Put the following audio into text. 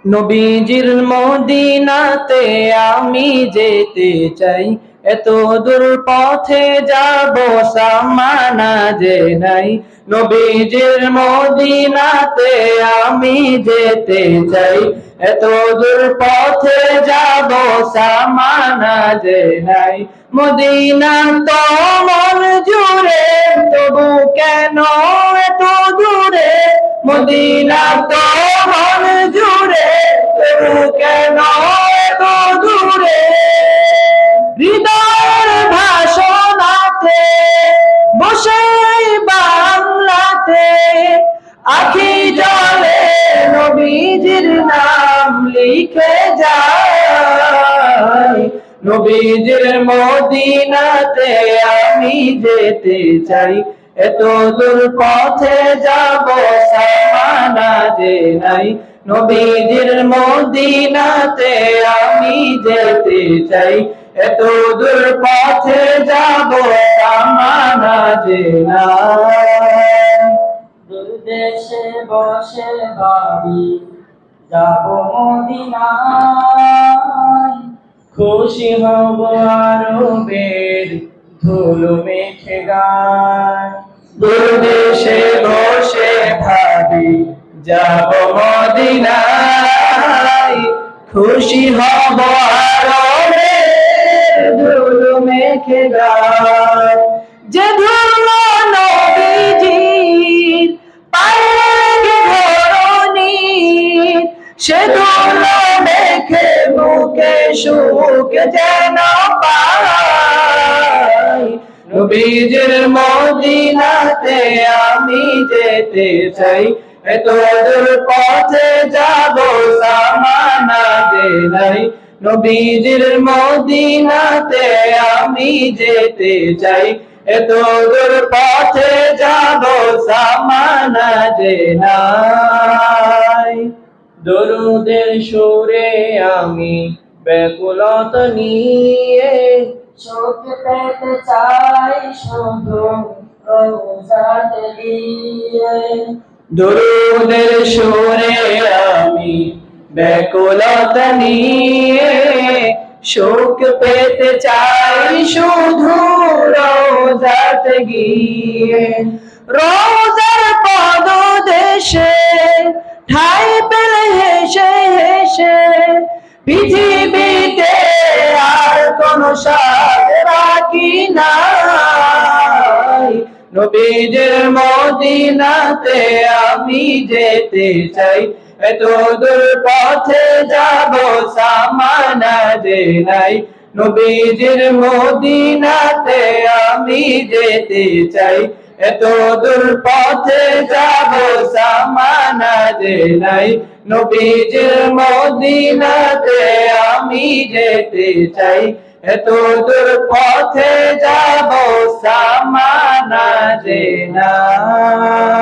নবীজির মদিনাতে আমি যেতে চাই, এত দূর পথে যাব সামানা যে নাই। নবীজির মদিনাতে আমি যেতে চাই, এত দূর পথে যাব সামানা যে নাই। মদিনা তো মন জুড়ে, তবু কেন এত দূরে? মদিনা তো মন জুড়ে, তবু কেন এত দূরে? হৃদয়ের ভাষণাতে বসে বাংলাতে আখি জলে নবীজির নাম লিখে যায়। নবীজির মদিনাতে আমি যেতে চাই, এত দূর পথে যাব সামানা যে নাই। নবীজির মদিনাতে আমি যেতে চাই, এত দূর পথে যাব সামানা যে নাই। দূর দেশে বসে ভাবি যাব মদিনায়, খুশি হব আরবের ধুলো মেখে গায়। দূর দেশে বসে ভাবি যাব মদিনায়, খুশি হব আরবের ধুলো মেখে গায়। যে ধুলো নবীজির পায়ে ধরণীর, সে ধুলো মেখে মুখে সুখ যেন পাই। নবীজির মদিনাতে আমি যেতে চাই, এত দূর পথে যাব সামানা যে নাই। নবীজির মদিনাতে আমি যেতে চাই, এত দূর পথে যাব সামানা যে নাই। দরুদের সুরে আমি ব্যাকুলতা নিয়ে সুখ পেতে চাই শুধু রোজাতে গিয়ে। দরুদের সুরে আমি ব্যাকুলতা নিয়ে সুখ পেতে চাই শুধু রোজাতে গিয়ে। রোজার পদদেশে ঠাই পেলে হেসে হেসে পৃথিবীতে আর কোন স্বাদ বাকি নাই। নবীজির মদিনাতে আমি যেতে চাই, এত দূর পথে যাব সামানা যে নাই। নবীজির মদিনাতে আমি যেতে চাই, এত দূর পথে যাব সামানা যে নাই। নবীজির মদিনাতে আমি যেতে চাই, এত দূর পথে যাব সামানা যে নাই।